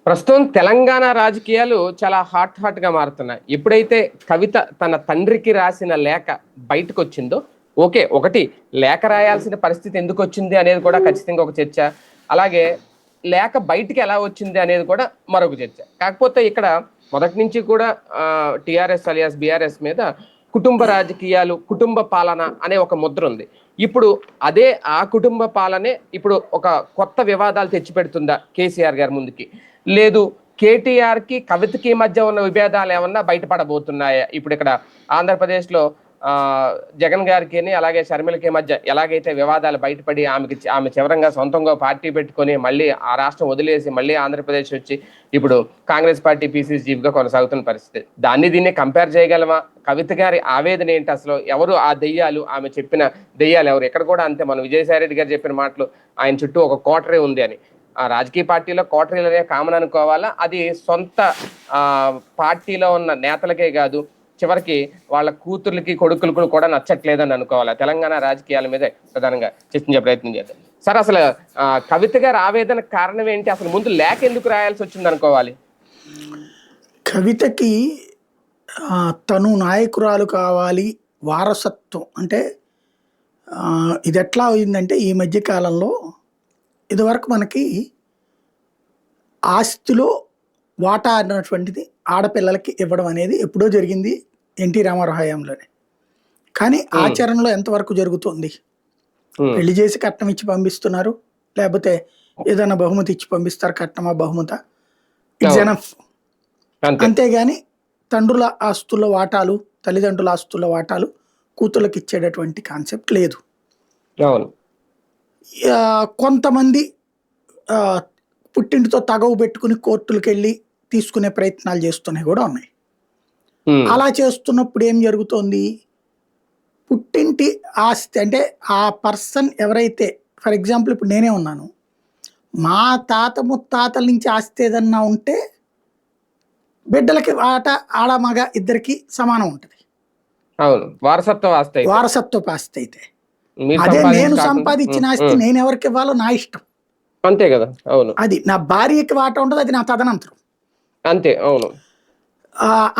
ప్రస్తుతం తెలంగాణ రాజకీయాలు చాలా హాట్ గా మారుతున్నాయి. ఎప్పుడైతే కవిత తన తండ్రికి రాసిన లేఖ బయటకు వచ్చిందో, ఓకే, ఒకటి లేఖ రాయాల్సిన పరిస్థితి ఎందుకు వచ్చింది అనేది కూడా ఖచ్చితంగా ఒక చర్చ. అలాగే లేఖ బయటికి ఎలా వచ్చింది అనేది కూడా మరొక చర్చ. కాకపోతే ఇక్కడ మొదటి నుంచి కూడా టిఆర్ఎస్ అలియాస్ బీఆర్ఎస్ మీద కుటుంబ రాజకీయాలు, కుటుంబ పాలన అనే ఒక ముద్ర ఉంది. ఇప్పుడు అదే ఆ కుటుంబ పాలనే ఇప్పుడు ఒక కొత్త వివాదాలు తెచ్చిపెడుతుందా కేసీఆర్ గారి ముందుకి? లేదు, కేటీఆర్ కి కవితకి మధ్య ఉన్న విభేదాలు ఏమన్నా బయటపడబోతున్నాయా? ఇప్పుడు ఇక్కడ ఆంధ్రప్రదేశ్లో జగన్ గారికి అలాగే షర్మిలకి మధ్య ఎలాగైతే వివాదాలు బయటపడి ఆమె చివరంగా సొంతంగా పార్టీ పెట్టుకొని మళ్ళీ ఆ రాష్ట్రం వదిలేసి మళ్ళీ ఆంధ్రప్రదేశ్ వచ్చి ఇప్పుడు కాంగ్రెస్ పార్టీ పీసీసీ చీఫ్గా కొనసాగుతున్న పరిస్థితి. దీన్ని కంపేర్ చేయగలమా? కవిత గారి ఆవేదన ఏంటి? అసలు ఎవరు ఆ దెయ్యాలు? ఆమె చెప్పిన దెయ్యాలు ఎవరు? ఇక్కడ కూడా అంతే, మన విజయసాయి రెడ్డి గారు చెప్పిన మాటలు ఆయన చుట్టూ ఒక కోటరీ ఉంది అని. ఆ రాజకీయ పార్టీలో కోటరీలు అనే కామన్ అనుకోవాలా? అది సొంత పార్టీలో ఉన్న నేతలకే కాదు, చివరికి వాళ్ళ కూతుర్లకి కొడుకులకు కూడా నచ్చట్లేదని అనుకోవాలి. తెలంగాణ రాజకీయాల మీద ప్రధానంగా చర్చించే ప్రయత్నం చేద్దాం. సార్, అసలు కవిత గారి ఆవేదన కారణం ఏంటి? అసలు ముందు లేఖ ఎందుకు రాయాల్సి వచ్చింది అనుకోవాలి? కవితకి తను నాయకురాలు కావాలి, వారసత్వం అంటే ఇది ఎట్లా అయిందంటే, ఈ మధ్య కాలంలో ఇదివరకు మనకి ఆస్తిలో వాటా అన్నటువంటిది ఆడపిల్లలకి ఇవ్వడం అనేది ఎప్పుడో జరిగింది, ఎన్టీ రామారావు హయాంలోనే. కానీ ఆచరణలో ఎంతవరకు జరుగుతుంది? పెళ్లి చేసి కట్నం ఇచ్చి పంపిస్తున్నారు, లేకపోతే ఏదైనా బహుమతి ఇచ్చి పంపిస్తారు. కట్నమా బహుమత, ఇట్స్ ఎనఫ్. అంతేగాని తండ్రుల ఆస్తుల వాటాలు, తల్లిదండ్రుల ఆస్తుల వాటాలు కూతుళ్ళకి ఇచ్చేటటువంటి కాన్సెప్ట్ లేదు. కొంతమంది పుట్టింటితో తగవు పెట్టుకుని కోర్టులకు వెళ్ళి తీసుకునే ప్రయత్నాలు చేస్తున్నాయి కూడా ఉన్నాయి. అలా చేస్తున్నప్పుడు ఏం జరుగుతోంది? పుట్టింటి ఆస్తి అంటే ఆ పర్సన్ ఎవరైతే, ఫర్ ఎగ్జాంపుల్ ఇప్పుడు నేనే ఉన్నాను, మా తాత ముత్తాతల నుంచి ఆస్తి ఏదన్నా ఉంటే బిడ్డలకి ఆడ మగ ఇద్దరికి సమానం ఉంటుంది. వారసత్వ ఆస్తి అయితే అదే నేను సంపాదించిన ఆస్తి నేను ఎవరికి ఇవ్వాలో నా ఇష్టం. అంతే కదా? అవును. అది నా భార్యకి వాటా ఉండదు, అది నా తదనంతరం. అంతే. అవును.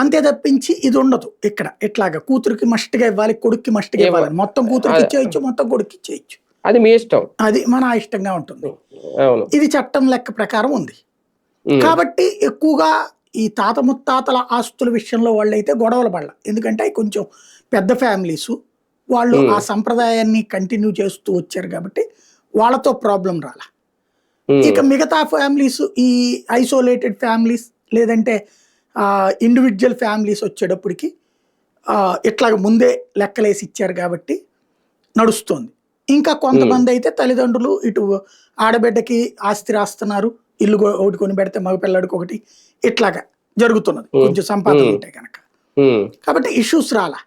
అంతే తప్పించి ఇది ఉండదు ఇక్కడ. ఎట్లాగా కూతురికి మస్ట్గా ఇవ్వాలి, కొడుక్కి మస్ట్గా ఇవ్వాలి. మొత్తం కూతురికి ఇచ్చేయచ్చు, మొత్తం కొడుక్కి ఇచ్చేయచ్చు. అది మీ ఇష్టం, అది మన ఇష్టంగా ఉంటుంది. ఇది చట్టం లెక్క ప్రకారం ఉంది. కాబట్టి ఎక్కువగా ఈ తాత ముత్తాతల ఆస్తుల విషయంలో వాళ్ళైతే గొడవలు పడాల. ఎందుకంటే అవి కొంచెం పెద్ద ఫ్యామిలీస్, వాళ్ళు ఆ సంప్రదాయాన్ని కంటిన్యూ చేస్తూ వచ్చారు కాబట్టి వాళ్ళతో ప్రాబ్లం రాల. ఇక మిగతా ఫ్యామిలీస్, ఈ ఐసోలేటెడ్ ఫ్యామిలీస్ లేదంటే ఇండివిజువల్ ఫ్యామిలీస్ వచ్చేటప్పటికి ఇట్లాగ ముందే లెక్కలేసి ఇచ్చారు కాబట్టి నడుస్తుంది. ఇంకా కొంతమంది అయితే తల్లిదండ్రులు ఇటు ఆడబిడ్డకి ఆస్తి రాస్తున్నారు, ఇల్లు ఒకటి కొని పెడితే మగపిల్లడికి ఒకటి, ఇట్లాగా జరుగుతున్నది కొంచెం సంపాదన ఉంటే కనుక. కాబట్టి ఇష్యూస్ రాలా.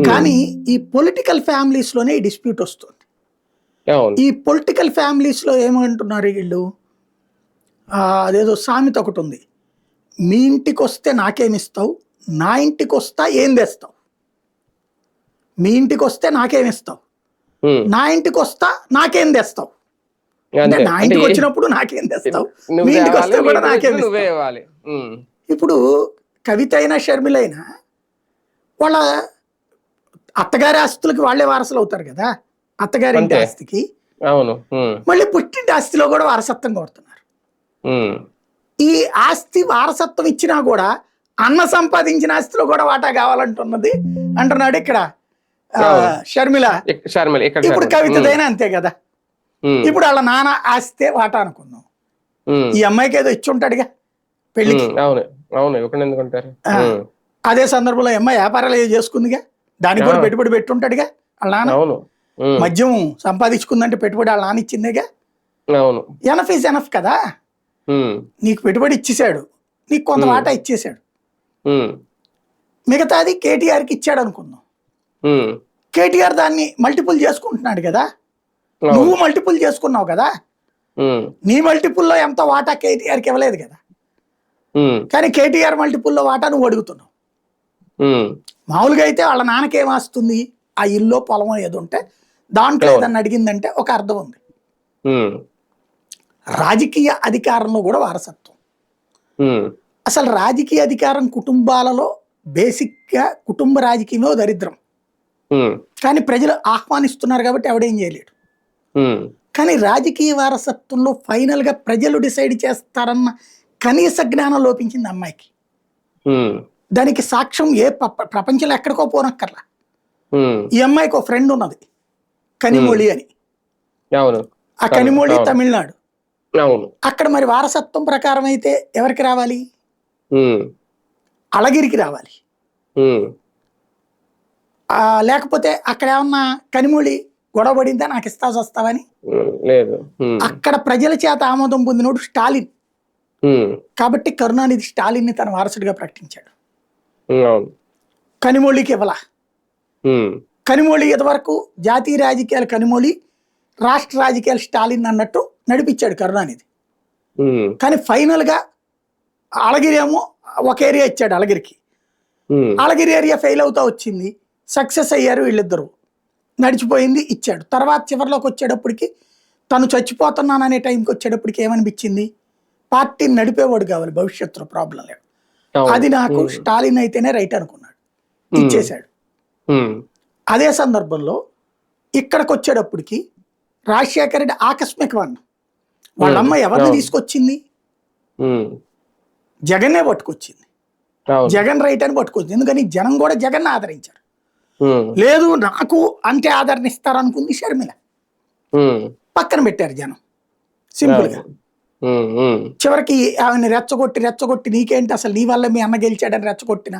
కానీ ఈ పొలిటికల్ ఫ్యామిలీస్ లోనే ఈ డిస్ప్యూట్ వస్తుంది. ఈ పొలిటికల్ ఫ్యామిలీస్ లో ఏమంటున్నారు వీళ్ళు, అదేదో సామెత ఒకటి ఉంది, మీ ఇంటికి వస్తే నాకేమిస్తావు, నా ఇంటికి వస్తా ఏం తెస్తావు. మీ ఇంటికి వస్తే నాకేమిస్తావు, నా ఇంటికి వస్తా నాకేం తెస్తావు. అంటే నా ఇంటికి వచ్చినప్పుడు నాకేం తెస్తావు, మీ ఇంటికి వస్తే కూడా నాకేం ఇవ్వాలి. ఇప్పుడు కవిత అయినా షర్మిల అయినా వాళ్ళ అత్తగారి ఆస్తులకి వాళ్ళే వారసులు అవుతారు కదా. అత్తగారి ఇంటి ఆస్తికి మళ్ళీ పుట్టింటి ఆస్తిలో కూడా వారసత్వం కోరుతున్నారు. ఈ ఆస్తి వారసత్వం ఇచ్చినా కూడా అన్న సంపాదించిన ఆస్తిలో కూడా వాటా కావాలంటున్నది అంటున్నాడు ఇక్కడ షర్మిల. ఇప్పుడు కవితదైనా అంతే కదా. ఇప్పుడు వాళ్ళ నాన్న ఆస్తే వాటా అనుకుందాం, ఈ అమ్మాయికి ఏదో ఇచ్చి ఉంటాడుగా పెళ్లికి. అదే సందర్భంలో అమ్మాయి వ్యాపారాలు ఏదో చేసుకుందిగా, దానికి కూడా పెట్టుబడి పెట్టుంటాడుగా వాళ్ళ నాన్న. మద్యం సంపాదించుకుందంటే పెట్టుబడి వాళ్ళ నాన్న ఇచ్చిందేగా. ఎనఫ్ ఈజ్ ఎనఫ్ కదా. నీకు పెట్టుబడి ఇచ్చేసాడు, నీకు కొంత వాటా ఇచ్చేసాడు, మిగతాది కేటీఆర్కి ఇచ్చాడు అనుకుందాం. కేటీఆర్ దాన్ని మల్టిపుల్ చేసుకుంటున్నాడు కదా, నువ్వు మల్టిపుల్ చేసుకున్నావు కదా. నీ మల్టిపుల్లో ఎంత వాటా కేటీఆర్కి ఇవ్వలేదు కదా, కానీ కేటీఆర్ మల్టిపుల్లో వాటా నువ్వు అడుగుతున్నావు. మామూలుగా అయితే వాళ్ళ నాన్నకి ఏమొస్తుంది, ఆ ఇల్లు పొలం ఏదో ఉంటే దాంట్లో ఏదన్నా అడిగిందంటే ఒక అర్థం ఉంది. రాజకీయ అధికారంలో కూడా వారసత్వం. ఉమ్, అసలు రాజకీయ అధికారం కుటుంబాలలో బేసిక్గా కుటుంబ రాజకీయమే దరిద్రం. ఉమ్, కానీ ప్రజలు ఆహ్వానిస్తున్నారు కాబట్టి ఎవడేం చేయలేడు. ఉమ్, కానీ రాజకీయ వారసత్వంలో ఫైనల్గా ప్రజలు డిసైడ్ చేస్తారన్న కనీస జ్ఞానం లోపించింది అమ్మాయికి. ఉమ్, దానికి సాక్ష్యం ప్రపంచంలో ఎక్కడికో పోనక్కర్లా. ఉమ్, ఈ అమ్మాయికి ఒక ఫ్రెండ్ ఉన్నది కనిమొళి అని. అవును ఆ కనిమొళి అవును తమిళనాడు. అవును. అక్కడ మరి వారసత్వం ప్రకారం అయితే ఎవరికి రావాలి? ఉమ్, అళగిరికి రావాలి. ఉమ్, లేకపోతే అక్కడ ఏమన్నా కనిమొళి గొడవ పడిందా నాకు ఇస్తావు వస్తావని. లేదు. ఉమ్, అక్కడ ప్రజల చేత ఆమోదం పొందినోడు స్టాలిన్. ఉమ్, కాబట్టి కరుణానిధి స్టాలిన్ని తన వారసుడిగా ప్రకటించాడు. అవును. కనిమొళికి ఇవ్వాల. ఉమ్, కనిమొళి ఇంతవరకు జాతీయ రాజకీయాలు కనిమొళి, రాష్ట్ర రాజకీయాలు స్టాలిన్ అన్నట్టు నడిపించాడు కరుణానిధి. ఉమ్, కానీ ఫైనల్గా అళగిరి ఏమో ఒక ఏరియా ఇచ్చాడు అళగిరికి. ఉమ్, అళగిరి ఏరియా ఫెయిల్ అవుతా వచ్చింది. సక్సెస్ అయ్యారు వీళ్ళిద్దరూ. నడిచిపోయింది ఇచ్చాడు. తర్వాత చివరిలోకి వచ్చేటప్పటికి తను చచ్చిపోతున్నాననే టైంకి వచ్చేటప్పటికి ఏమనిపించింది? పార్టీని నడిపేవాడు కావాలి భవిష్యత్తులో, ప్రాబ్లం లేదు. అవును. అది నాకు ఉమ్, స్టాలిన్ అయితేనే రైట్ అనుకున్నాడు, ఇచ్చేశాడు. ఉమ్, అదే సందర్భంలో ఇక్కడికి వచ్చేటప్పటికి రాజశేఖర రెడ్డి ఆకస్మికవాడిని. వాళ్ళమ్మ ఎవరిని అవును. తీసుకొచ్చింది? ఉమ్, జగన్నే పట్టుకొచ్చింది. అవును. జగన్ రైట్ అని పట్టుకొచ్చింది. ఎందుకని జనం కూడా జగన్ ఆదరించారు. ఉమ్, లేదు నాకు అంటే ఆదరణ ఇస్తారనుకుంది షర్మిల. ఉమ్, పక్కన పెట్టారు జనం సింపుల్గా. ఉమ్, ఉమ్, చివరికి ఆమెను రెచ్చగొట్టి నీకేంటి అసలు నీ వల్ల మీ అన్న గెలిచాడని రెచ్చగొట్టిన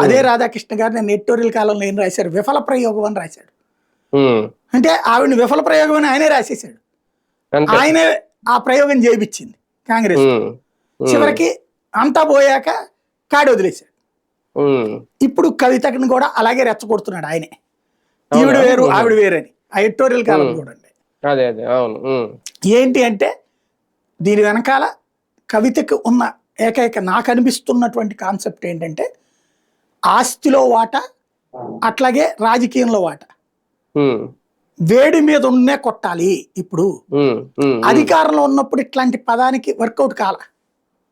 అదే రాధాకృష్ణ గారు నేను ఎడిటోరియల్ కాలంలో ఏం రాశారు? విఫల ప్రయోగం అని రాశాడు. ఉమ్, అంటే ఆవిడని విఫల ప్రయోగం అని ఆయనే రాసేసాడు. అంతే. ఆయనే ఆ ప్రయోగం చేయించింది కాంగ్రెస్. ఉమ్, ఉమ్, చివరికి అంతా పోయాక కాడి వదిలేశాడు. ఉమ్, ఇప్పుడు కవితను కూడా అలాగే రెచ్చగొడుతున్నాడు ఆయనే. అవునా? ఈవిడ వేరు ఉమ్, ఆవిడ వేరని ఆ ఎడిటోరియల్ కాలం చూడండి. అదే అదే అవును. ఉమ్, ఏంటి అంటే దీని వెనకాల కవితకు ఉన్న ఏకైక నాకు అనిపిస్తున్నటువంటి కాన్సెప్ట్ ఏంటంటే ఆస్తిలో వాటా, అట్లాగే రాజకీయంలో వాటా. ఉమ్, వేడి మీద ఉన్నే కొట్టాలి. ఇప్పుడు ఉమ్, ఉమ్, అధికారంలో ఉన్నప్పుడు ఇట్లాంటి పదానికి వర్కౌట్ కాల.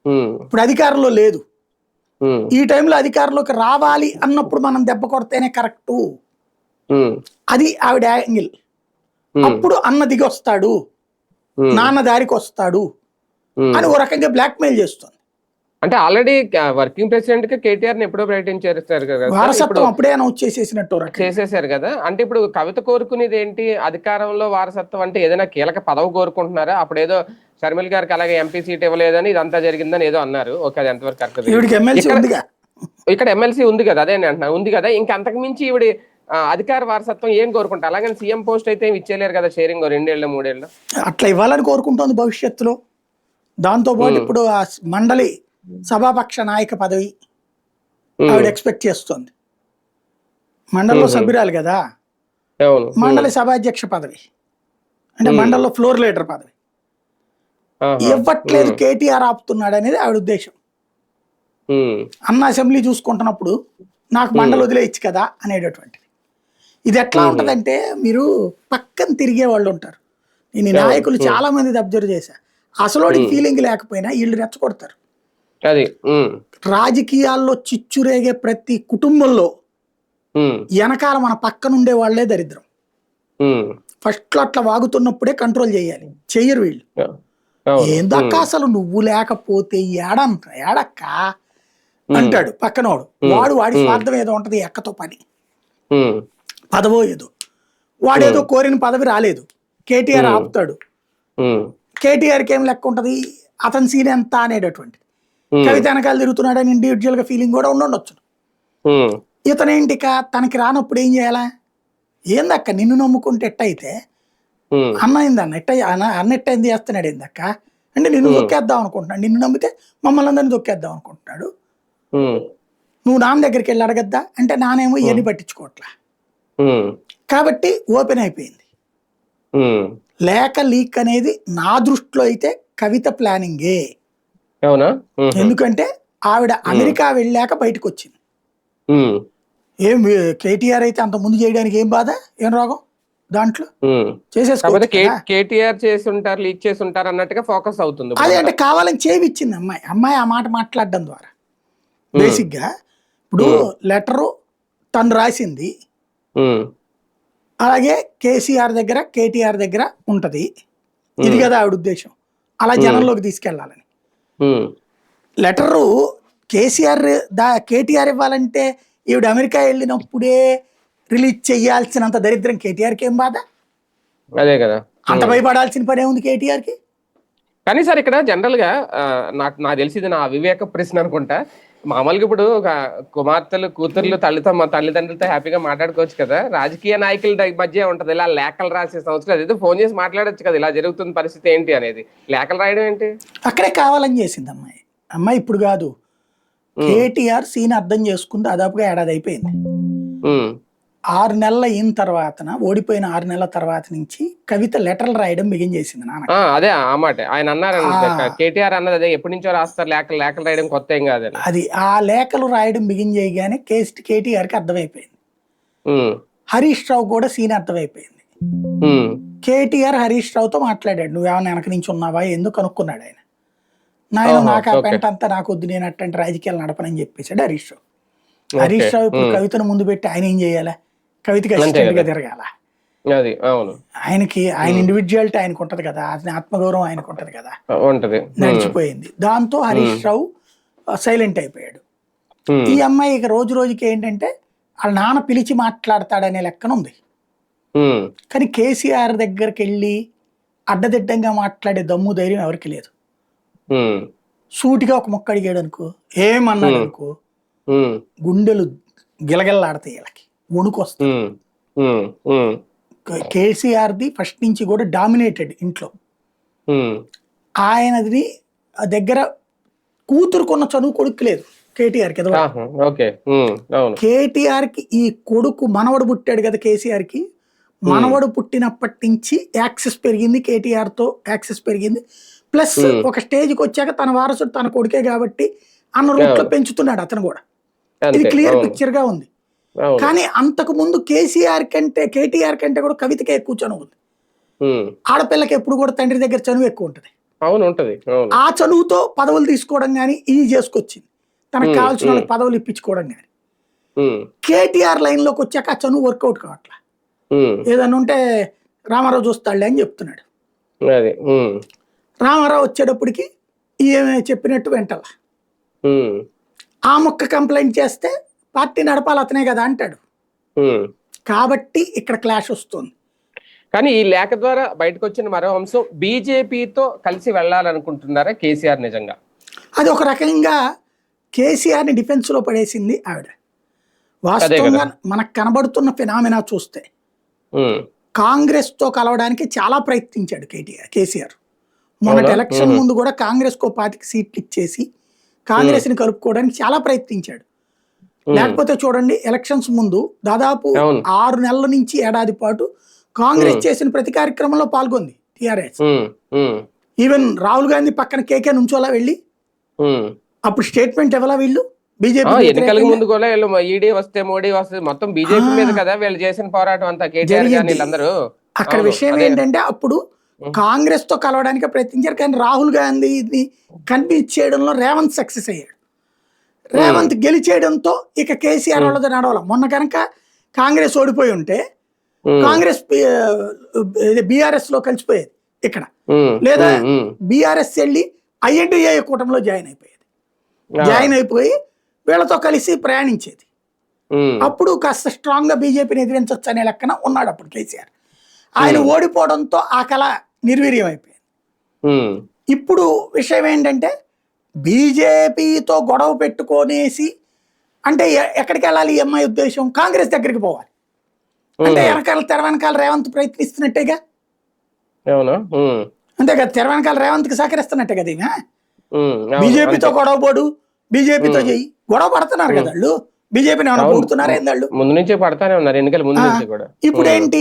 ఉమ్, ఇప్పుడు అధికారంలో లేదు. ఉమ్, ఈ టైంలో అధికారంలోకి రావాలి అన్నప్పుడు మనం దెబ్బ కొడితేనే కరెక్టు. ఉమ్, అది ఆవిడ యాంగిల్. ఉమ్, అప్పుడు అన్న దిగి వస్తాడు, ఉమ్, నాన్న దారికి వస్తాడు ఉమ్. అని ఓ రకంగా బ్లాక్మెయిల్ చేస్తుంది. అంటే ఆల్రెడీ వర్కింగ్ ప్రెసిడెంట్ కి కేటీఆర్ ని ఎప్పుడో ప్రకటించారు కదా సార్. ఇప్పుడు వారసత్వం అప్పుడే అనౌన్స్ చేసేసినట్టు ఓ రకంగా. చేసేసారు కదా. అంటే ఇప్పుడు కవిత కోరుకునేది ఏంటి? అధికారంలో వారసత్వం అంటే ఏదైనా కీలక పదవి కోరుకుంటున్నారా? అప్పుడు ఏదో షర్మిల గారికి అలాగే ఎంపీ సీట్ ఇవ్వలేదని ఇదంతా జరిగిందని ఏదో అన్నారు. ఓకే, అది ఎంతవరకు కరెక్ట్? ఈవిడికి ఎమ్మెల్సీ ఉందిగా. ఇక్కడ ఎమ్మెల్సీ ఉంది కదా, అదే నేను అంటున్నా, ఉంది కదా. ఇంకా అంతకు మించి ఈవిడ అధికార వారసత్వం ఏం కోరుకుంటా? అలాగని సీఎం పోస్ట్ అయితే ఏమి ఇచ్చేయలేరు కదా, షేరింగ్ 2 ఏళ్ళు 3 ఏళ్ళు. అట్లా ఇవ్వాలని కోరుకుంటోంది భవిష్యత్తులో. దాంతోపాటు ఇప్పుడు ఆ మండలి సభాపక్ష నాయక పదవి ఆవిడ ఎక్స్పెక్ట్ చేస్తోంది. మండలిలో సభ్యురాలు కదా. అవును. మండలి సభాధ్యక్ష పదవి అంటే మండలిలో ఫ్లోర్ లీడర్ పదవి ఇవ్వట్లేదు. కేటీఆర్ ఆపుతున్నాడు అనేది ఆవిడ ఉద్దేశం. అన్న అసెంబ్లీ చూసుకుంటున్నప్పుడు నాకు మండలి వదిలేయచ్చు కదా అనేటటువంటిది. ఇది ఎట్లా ఉంటదంటే మీరు పక్కన తిరిగే వాళ్ళు ఉంటారు. నేను నాయకులు చాలా మంది అబ్జర్వ్ చేశా. అసలు ఫీలింగ్ లేకపోయినా వీళ్ళు రెచ్చగొడతారు. రాజకీయాల్లో చిచ్చురేగే ప్రతి కుటుంబంలో వెనకాల మన పక్కన ఉండే వాళ్ళే దరిద్రం. ఫస్ట్ లో అట్లా వాగుతున్నప్పుడే కంట్రోల్ చేయాలి. చెయ్యరు వీళ్ళు. ఏందక్క అసలు నువ్వు లేకపోతే ఏడక్క అంటాడు పక్కనోడు. వాడి స్వార్థం ఏదో ఉంటది, ఎక్కతో పని పదవో ఏదో. వాడేదో కోరిన పదవి రాలేదు, కేటీఆర్ ఆపుతాడు. కేటీఆర్కి ఏం లెక్క ఉంటది, అతని సీన్ ఎంత అనేటటువంటి. కవిత వెనకాల తిరుగుతున్నాడని ఇండివిజువల్ గా ఫీలింగ్ కూడా ఉండొచ్చు. ఇతనేంటిక తనకి రానప్పుడు ఏం చేయాలా? ఏందక్క నిన్ను నమ్ముకుంటే ఎట్టయితే అన్న అయిందన్న అన్న ఎట్టయింది చేస్తున్నాడు. ఏందక్క అంటే నిన్ను దొక్కేద్దాం అనుకుంటున్నాడు. నిన్ను నమ్మితే మమ్మల్ని అందరినీ దొక్కేద్దాం అనుకుంటున్నాడు. నువ్వు నాన్న దగ్గరికి వెళ్ళి అడగద్దా అంటే నానేమో ఇవన్నీ పట్టించుకోవట్లా. కాబట్టి ఓపెన్ అయిపోయింది. లేక లీక్ అనేది నా దృష్టిలో అయితే కవిత ప్లానింగే. ఎందుకంటే ఆవిడ అమెరికా వెళ్ళాక బయటకు వచ్చింది. ఏం కేటీఆర్ అయితే అంత ముందు చేయడానికి ఏం బాధ, ఏం రోగం? దాంట్లో కాకపోతే చేసేసుకోవచ్చు కదా. కేటీఆర్ చేసి ఉంటారు, లీక్ చేసి ఉంటారు అన్నట్టుగా ఫోకస్ అవుతుంది అదే ఇప్పుడు. అంటే కావాలని చేయించింది అమ్మాయి ఆ మాట మాట్లాడడం ద్వారా. బేసిక్ గా ఇప్పుడు లెటరు తను రాసింది, ఉమ్, అలాగే కేసీఆర్ దగ్గర కేటీఆర్ దగ్గర ఉంటది, ఇది కదా ఆవిడ ఉద్దేశం, అలా జనంలోకి తీసుకెళ్లాలని. ఉమ్, లెటరు కేటీఆర్ ఇవ్వాలంటే ఈవిడ అమెరికా వెళ్ళినప్పుడే రిలీజ్ చెయ్యాల్సినంత దరిద్రం కేటీఆర్కి ఏం బాధ? అదే కదా. అంత భయపడాల్సిన పనే ఉంది కేటీఆర్కి. కానీ సార్ ఇక్కడ జనరల్ గా నాకు తెలిసింది, నా అవివేక ప్రశ్న అనుకుంటా, మామూలుగా ఇప్పుడు ఒక కుమార్తెలు కూతుర్లు తల్లిదండ్రులతో హ్యాపీగా మాట్లాడుకోవచ్చు కదా, రాజకీయ నాయకుల మధ్య ఉంటది ఇలా లేఖలు రాసే సంవత్సరం, అదేదో ఫోన్ చేసి మాట్లాడొచ్చు కదా, ఇలా జరుగుతున్న పరిస్థితి ఏంటి అనేది, లేఖలు రాయడం ఏంటి? అక్కడే కావాలని చేసింది అమ్మాయి ఇప్పుడు కాదు. కేటీఆర్ సీన్ అర్థం చేసుకుని దాదాపుగా ఏడాది అయిపోయింది. 6 నెలల అయిన తర్వాత, ఓడిపోయిన 6 నెలల తర్వాత నుంచి కవిత లెటర్లు రాయడం బిగిన్ చేసింది నాన్న. అదే ఆ మాట ఆయన అన్నారు, కేటీఆర్ అన్నది అదే, ఎప్పటి నుంచో రాస్తారు లేఖలు రాయడం కొత్త ఏం కాదు అది. ఆ లేఖలు రాయడం బిగిన్ చేయగానే కేటీఆర్కి అర్థమైపోయింది, హరీష్ రావు కూడా సీన్ అర్థమైపోయింది. కేటీఆర్ హరీష్ రావుతో మాట్లాడాడు, నువ్వేమన్నా వెనక నుంచి ఉన్నావా ఎందుకు కనుక్కున్నాడు ఆయన. నాకు ఆ పెంట అంతా నాకు వద్దు, నేను అట్టంటే రాజకీయాలు నడపనని చెప్పేశాడు హరీష్ రావు. హరీష్ రావు ఇప్పుడు కవితను ముందు పెట్టి ఆయన ఏం చేయాలా? కవితకి అసిస్టెంట్ గా తిరగాల. ఆయన ఇండివిజువాలిటీ ఆయనకు ఉంటది కదా, ఆత్మగౌరవం ఆయనకు ఉంటది కదా, నడిచిపోయింది. దాంతో హరీష్ రావు సైలెంట్ అయిపోయాడు. ఈ అమ్మాయి ఇక రోజు రోజుకి ఏంటంటే వాళ్ళ నాన్న పిలిచి మాట్లాడతాడనే లెక్కన ఉంది. కానీ కేసీఆర్ దగ్గరికి వెళ్ళి అడ్డదిడ్డంగా మాట్లాడే దమ్ము ధైర్యం ఎవరికి లేదు. సూటిగా ఒక మొక్క అడిగాడు అనుకో, ఏమన్నాడు అనుకో, గుండెలు గిలగిల్లాడతాయి, వీళ్ళకి వణుకు వస్తుంది. కేసీఆర్ది ఫస్ట్ నుంచి కూడా డామినేటెడ్ ఇంట్లో. ఆయనది దగ్గర కూతురుకున్న చదువు కొడుకు లేదు కేటీఆర్కి. కేటీఆర్కి ఈ కొడుకు మనవడు పుట్టాడు కదా కేసీఆర్కి. మనవడు పుట్టినప్పటి నుంచి యాక్సెస్ పెరిగింది, కేటీఆర్తో యాక్సెస్ పెరిగింది. ప్లస్ ఒక స్టేజ్కి వచ్చాక తన వారసుడు తన కొడుకే కాబట్టి అన్న రూట్లో పెంచుతున్నాడు అతను కూడా. ఇది క్లియర్ పిక్చర్ గా ఉంది. కానీ అంతకు ముందు కేటీఆర్ కంటే కూడా కవితకే ఎక్కువ చనువు ఉంది. ఆడపిల్లకి ఎప్పుడు కూడా తండ్రి దగ్గర చనువు ఎక్కువ ఉంటది. ఆ చనువుతో పదవులు తీసుకోవడం కానీ ఇది చేసుకొచ్చింది, తనకు కావాల్సిన వాళ్ళకి పదవులు ఇప్పించుకోవడం కానీ. కేటీఆర్ లైన్ లోకి వచ్చాక ఆ చనువు వర్కౌట్ కావట్లా. ఏదన్నా ఉంటే రామారావు చూస్తాడులే అని చెప్తున్నాడు. రామారావు వచ్చేటప్పటికి ఏమే చెప్పినట్టు వెంటల ఆ మొక్క కంప్లైంట్ చేస్తే పార్టీ నడపాలి అతనే కదా అంటాడు. కాబట్టి ఇక్కడ క్లాష్ వస్తుంది. కానీ ఈ లేఖ ద్వారా బయటకు వచ్చిన మరో అంశం, బీజేపీతో కలిసి వెళ్ళాలనుకుంటున్నారా కేసీఆర్ నిజంగా? అది ఒక రకంగా కేసీఆర్ ని డిఫెన్స్ లో పడేసింది ఆవిడ. వాస్తవంగా మనకు కనబడుతున్న ఫినామినా చూస్తే కాంగ్రెస్ తో కలవడానికి చాలా ప్రయత్నించాడు కేసీఆర్. మొన్నటి ఎలక్షన్ ముందు కూడా కాంగ్రెస్ కో 25 సీట్లు ఇచ్చేసి కాంగ్రెస్ ని కలుపుకోవడానికి చాలా ప్రయత్నించాడు. లేకపోతే చూడండి, ఎలక్షన్స్ ముందు దాదాపు 6 నెలల నుంచి ఏడాది పాటు కాంగ్రెస్ చేసిన ప్రతి కార్యక్రమంలో పాల్గొంది టిఆర్ఎస్. ఈవెన్ రాహుల్ గాంధీ పక్కన కేకే నుంచోలా వెళ్ళి అప్పుడు స్టేట్మెంట్ ఇవ్వాలా వీళ్ళు బీజేపీ ఎన్నికల ముందు కూడా వీళ్ళు ఈడీ వస్తే మోడీ వస్తే మొత్తం బీజేపీ మీద కదా వీళ్ళు చేసిన పోరాటం అంతా. అక్కడ విషయం ఏంటంటే అప్పుడు కాంగ్రెస్ తో కలవడానికి ప్రయత్నించారు, కానీ రాహుల్ గాంధీని కన్విన్స్ చేయడంలో రేవంత్ సక్సెస్ అయ్యాడు. రేవంత్ గెలిచేయడంతో ఇక కేసీఆర్ వాళ్ళతో నడవాలి. మొన్న కనుక కాంగ్రెస్ ఓడిపోయి ఉంటే కాంగ్రెస్ బీఆర్ఎస్ లో కలిసిపోయేది ఇక్కడ, లేదా బీఆర్ఎస్ వెళ్ళి ఐఎన్డీఏ కూటమిలో జాయిన్ అయిపోయి వీళ్ళతో కలిసి ప్రయాణించేది. అప్పుడు కాస్త స్ట్రాంగ్ గా బీజేపీని ఎదిరించవచ్చు అనే లెక్కన ఉన్నాడు అప్పుడు కేసీఆర్. ఆయన ఓడిపోవడంతో ఆ కళ నిర్వీర్యం అయిపోయింది. ఇప్పుడు విషయం ఏంటంటే బీజేపీతో గొడవ పెట్టుకొనేసి అంటే ఎక్కడికి వెళ్ళాలి ఈ అమ్మాయి ఉద్దేశం? కాంగ్రెస్ దగ్గరికి పోవాలి. అంటే తెర వెనకాల రేవంత్ ప్రయత్నిస్తున్నట్టేగా, అంతే కదా, తెర వెనకాల రేవంత్ కి సహకరిస్తున్నట్టే కదా ఈమె. బీజేపీతో గొడవ పోడు, బీజేపీతో చెయ్యి, గొడవ పడుతున్నారు కదా వాళ్ళు. బీజేపీని ఏమైనా పోడుతున్నారు ఏందాళ్ళు? ముందు నుంచే పడతానే ఉన్నారు ఎన్నికల ముందు నుంచి కూడా. ఇప్పుడు ఏంటి,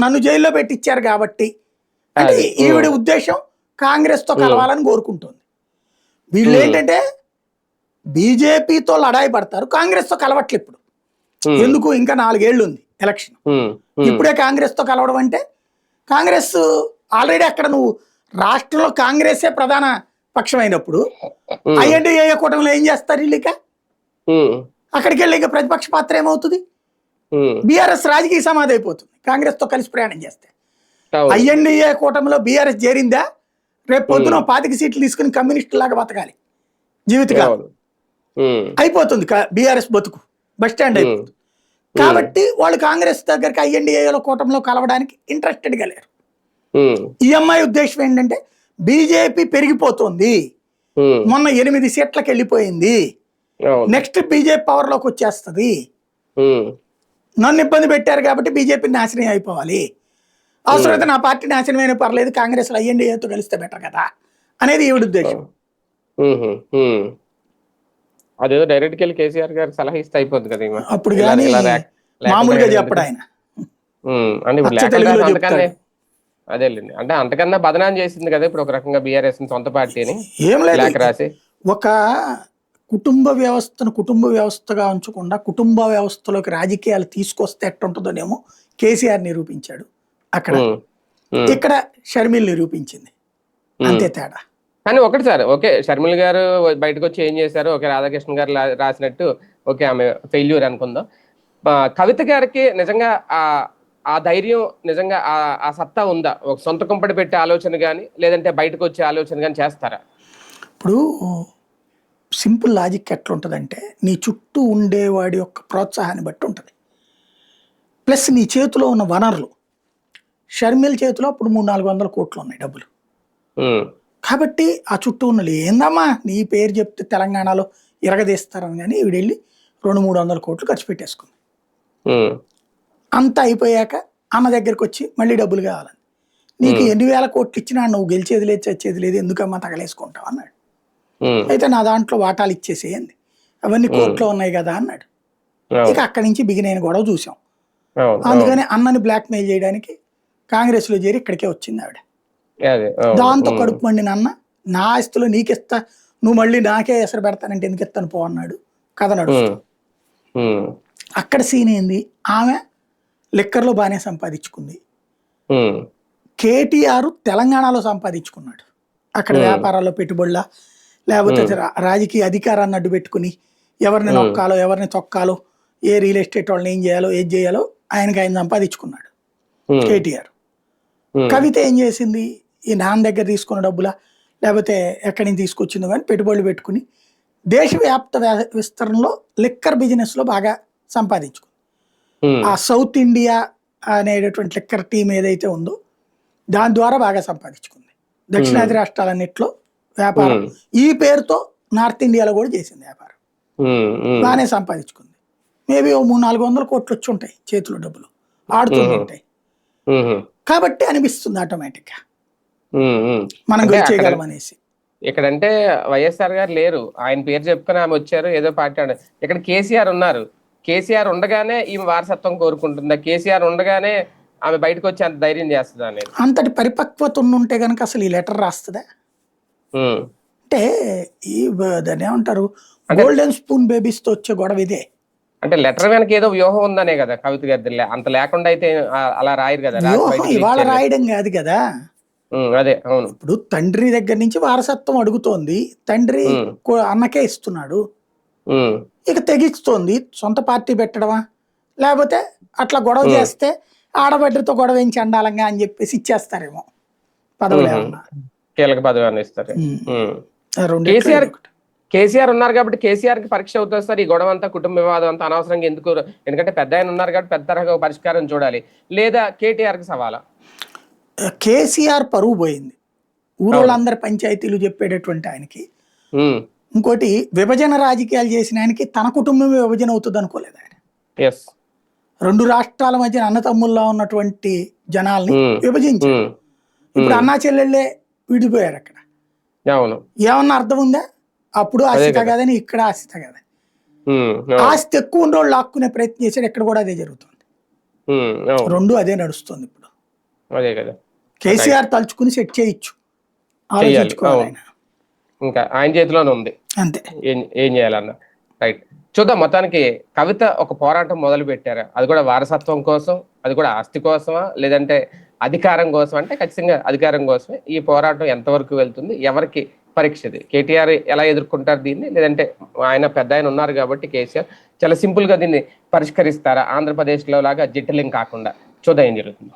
నన్ను జైల్లో పెట్టించారు కాబట్టి అంటే ఈవిడ ఉద్దేశం కాంగ్రెస్ తో కలవాలని కోరుకుంటుంది. వీళ్ళు ఏంటంటే బీజేపీతో లడాయి పడతారు, కాంగ్రెస్ తో కలవట్లేదు. ఇప్పుడు ఎందుకు, ఇంకా 4 ఏళ్ళు ఉంది. ఎలక్షన్. ఇప్పుడే కాంగ్రెస్ తో కలవడం అంటే కాంగ్రెస్ ఆల్రెడీ అక్కడ నువ్వు రాష్ట్రంలో కాంగ్రెసే ప్రధాన పక్షం అయినప్పుడు ఐఎన్డీఏ కూటమిలో ఏం చేస్తారు వీళ్ళక? అక్కడికి వెళ్ళి ఇక ప్రతిపక్ష పాత్ర ఏమవుతుంది? బీఆర్ఎస్ రాజకీయ సమాధి అయిపోతుంది కాంగ్రెస్ తో కలిసి ప్రయాణం చేస్తే. ఐఎన్డీఏ కూటమిలో బీఆర్ఎస్ చేరిందా, రేపు పొద్దున 25 సీట్లు తీసుకుని కమ్యూనిస్టు లాగా బతకాలి జీవితకాలం, అయిపోతుంది బీఆర్ఎస్ బతుకు, బస్ స్టాండ్ అయిపోతుంది. కాబట్టి వాళ్ళు కాంగ్రెస్ దగ్గరికి ఐఎన్డీఏలో కూటమిలో కలవడానికి ఇంట్రెస్టెడ్గా లేరు. ఈఎంఐ ఉద్దేశం ఏంటంటే బీజేపీ పెరిగిపోతుంది, మొన్న 8 సీట్లకు వెళ్ళిపోయింది, నెక్స్ట్ బీజేపీ పవర్ లోకి వచ్చేస్తుంది, నన్ను ఇబ్బంది పెట్టారు కాబట్టి బీజేపీ నాశనం అయిపోవాలి, అవసరమైతే నా పార్టీ నాశనం అయినా పర్లేదు, కాంగ్రెస్ లో ఐఎన్డీఏతో కలిస్తే బెటర్ కదా అనేది ఈవిడ ఉద్దేశం. అదేదో డైరెక్ట్ వెళ్ళి కేసీఆర్ గారు సలహా ఇస్తే అయిపోద్ది కదా. అప్పుడు కానీ మామూలుగా చెప్పడు ఆయన, అదేలేండి. అంటే అంతకన్నా బదనాం చేసింది కదా ఇప్పుడు ఒక రకంగా బీఆర్ఎస్ సొంత పార్టీని. ఏం లేదు, రాసి ఒక కుటుంబ వ్యవస్థగా ఉంచకుండా కుటుంబ వ్యవస్థలోకి రాజకీయాలు తీసుకొస్తే ఎట్టుంటుందోనేమో కేసీఆర్ నిరూపించాడు అక్కడ, ఇక్కడ షర్మిల్ నిరూపించింది, అంతే తేడా. కానీ ఒకటి సార్, ఓకే షర్మిల గారు బయటకు వచ్చి ఏం చేశారు, ఓకే రాధాకృష్ణ గారు రాసినట్టు ఓకే ఆమె ఫెయిల్యూర్ అనుకుందాం. కవిత గారికి నిజంగా ఆ ధైర్యం, నిజంగా ఆ సత్తా ఉందా? ఒక సొంత కుంపటి పెట్టే ఆలోచన కానీ లేదంటే బయటకు వచ్చే ఆలోచన కానీ చేస్తారా? ఇప్పుడు సింపుల్ లాజిక్ ఎట్లా ఉంటుందంటే నీ చుట్టూ ఉండేవాడి యొక్క ప్రోత్సాహాన్ని బట్టి ఉంటుంది, ప్లస్ నీ చేతిలో ఉన్న వనరులు. షర్మిల చేతిలో అప్పుడు 300-400 కోట్లు ఉన్నాయి డబ్బులు, కాబట్టి ఆ చుట్టూ ఉన్న ఏందమ్మా నీ పేరు చెప్తే తెలంగాణలో ఇరగదీస్తారని కానీ ఈవిడ వెళ్ళి 200-300 కోట్లు ఖర్చు పెట్టేసుకుంది. అంతా అయిపోయాక అన్న దగ్గరికి వచ్చి మళ్ళీ డబ్బులు కావాలని, నీకు 8,000 కోట్లు ఇచ్చినా నువ్వు గెలిచేది లేదు చచ్చేది లేదు, ఎందుకమ్మా తగలేసుకుంటావు అన్నాడు. అయితే నా దాంట్లో వాటాలు ఇచ్చేసేయండి, అవన్నీ కోర్టులో ఉన్నాయి కదా అన్నాడు. ఇక అక్కడి నుంచి బిగినైన గొడవ చూసాం. అందుకని అన్నని బ్లాక్మెయిల్ చేయడానికి కాంగ్రెస్ లో చేరి ఇక్కడికే వచ్చింది ఆవిడ. దాంతో కడుపు మండిన అన్న నా ఆస్తులో నీకిస్తా, నువ్వు మళ్ళీ నాకే ఎసరు పెడతానంటే ఎందుకు ఇస్తాను పో అన్నాడు. కథ నడుస్తుంది. అక్కడ సీన్ ఏంది, ఆమె లిక్కర్లో బాగానే సంపాదించుకుంది, కేటీఆర్ తెలంగాణలో సంపాదించుకున్నాడు. అక్కడ వ్యాపారాల్లో పెట్టుబడుల లేకపోతే రాజకీయ అధికారాన్ని అడ్డు పెట్టుకుని ఎవరిని నొక్కాలో ఎవరిని తొక్కాలో, ఏ రియల్ ఎస్టేట్ వాళ్ళని ఏం చేయాలో ఏది చేయాలో ఆయన సంపాదించుకున్నాడు కేటీఆర్. కవిత ఏం చేసింది, ఈ నాన్న దగ్గర తీసుకున్న డబ్బులా లేకపోతే ఎక్కడి నుంచి తీసుకొచ్చిందో కానీ పెట్టుబడులు పెట్టుకుని దేశవ్యాప్త విస్తరణలో లిక్కర్ బిజినెస్ లో బాగా సంపాదించుకుంది. ఆ సౌత్ ఇండియా అనేటటువంటి లిక్కర్ టీం ఏదైతే ఉందో దాని ద్వారా బాగా సంపాదించుకుంది. దక్షిణాది రాష్ట్రాలన్నిట్లో వ్యాపారం ఈ పేరుతో నార్త్ ఇండియాలో కూడా చేసింది వ్యాపారం, బాగానే సంపాదించుకుంది. మేబీ 300-400 కోట్లు వచ్చి ఉంటాయి చేతిలో, డబ్బులు ఆడుతుంటాయి. కాబట్టి అనిపిస్తుంది ఆటోమేటిక్ గా మనం చేయగలం అనేసి. ఇక్కడంటే వైఎస్ఆర్ గారు లేరు, ఆయన పేరు చెప్పుకొని ఆమె వచ్చారు, ఏదో పార్టీ. ఇక్కడ కేసీఆర్ ఉన్నారు, కేసీఆర్ ఉండగానే ఈమె వారసత్వం కోరుకుంటుందా, కేసీఆర్ ఉండగానే ఆమె బయటకు వచ్చి అంత ధైర్యం చేస్తుందా అనేది. అంతటి పరిపక్వత ఉంటే గనక అసలు ఈ లెటర్ రాస్తుందా? అంటే ఈ దాన్ని ఏమంటారు, గోల్డెన్ స్పూన్ బేబీస్ తో వచ్చే గొడవ ఇదే. అంటే లెటర్ వెనక ఏదో వ్యూహం ఉందనే కదా కవిత గారి, అంత లేకుండా అయితే అలా రాయరు కదా. ఇవాళ రాయడం కాదు కదా, అదే అవును. ఇప్పుడు తండ్రి దగ్గర నుంచి వారసత్వం అడుగుతోంది, తండ్రి అన్నకే ఇస్తున్నాడు, ఇక తెగిస్తోంది. సొంత పార్టీ పెట్టడమా లేకపోతే అట్లా గొడవ చేస్తే ఆడబిడ్డతో గొడవ ఏం చండాలంగా అని చెప్పేసి ఇచ్చేస్తారేమో పదవులు, ఏమన్నా కీలక పదవి ఇస్తారు. కేసీఆర్ ఉన్నారు కాబట్టి కేసీఆర్ కి పరీక్ష అవుతుంది సార్ ఈ గొడవ అంతా, కుటుంబ వివాదం అంతా అనవసరంగా ఎందుకు, ఎందుకంటే పెద్ద ఆయన ఉన్నారు కాబట్టి పెద్ద తరహా పరిష్కారం చూడాలి, లేదా కేటీఆర్ కి సవాలా? కేసీఆర్ పరువు పోయింది, ఊరోళ్ళందరి పంచాయతీలు చెప్పేటటువంటి ఆయనకి. ఇంకోటి విభజన రాజకీయాలు చేసిన ఆయనకి తన కుటుంబం విభజన అవుతుంది అనుకోలేదు ఆయన. 2 రాష్ట్రాల మధ్య అన్నతమ్ముల్లో ఉన్నటువంటి జనాల్ని విభజించారు. ఇప్పుడు అన్నా చెల్లెళ్ళే విడిపోయారు అక్కడ, ఏమన్నా అర్థం ఉందా? అప్పుడు ఆస్తి కదని ఇక్కడ ఆస్తి కదని, ఆస్తి ఎక్కువ ఉన్న వాళ్ళు లాక్కునే ప్రయత్నం చేశాడు, ఇక్కడ కూడా అదే జరుగుతుంది. 2 అదే నడుస్తుంది ఇప్పుడు. కేసీఆర్ తలుచుకుని సెట్ చేయొచ్చు, ఆలోచించుకోవాలి, ఇంకా ఆయన చేతిలోనే ఉంది అంతే ఏం చేయాలన్న. రైట్. చూద్దాం. మొత్తానికి కవిత ఒక పోరాటం మొదలు పెట్టారు. అది కూడా వారసత్వం కోసం, అది కూడా ఆస్తి కోసమా, లేదంటే అధికారం కోసం అంటే ఖచ్చితంగా అధికారం కోసమే. ఈ పోరాటం ఎంతవరకు వెళ్తుంది, ఎవరికి పరీక్ష ఇది? కేటీఆర్ ఎలా ఎదుర్కొంటారు దీన్ని, లేదంటే ఆయన పెద్ద ఆయన ఉన్నారు కాబట్టి కేసీఆర్ చాలా సింపుల్ గా దీన్ని పరిష్కరిస్తారా ఆంధ్రప్రదేశ్ లో లాగా జటిలం కాకుండా? చూద్దాం ఏం జరుగుతుందో.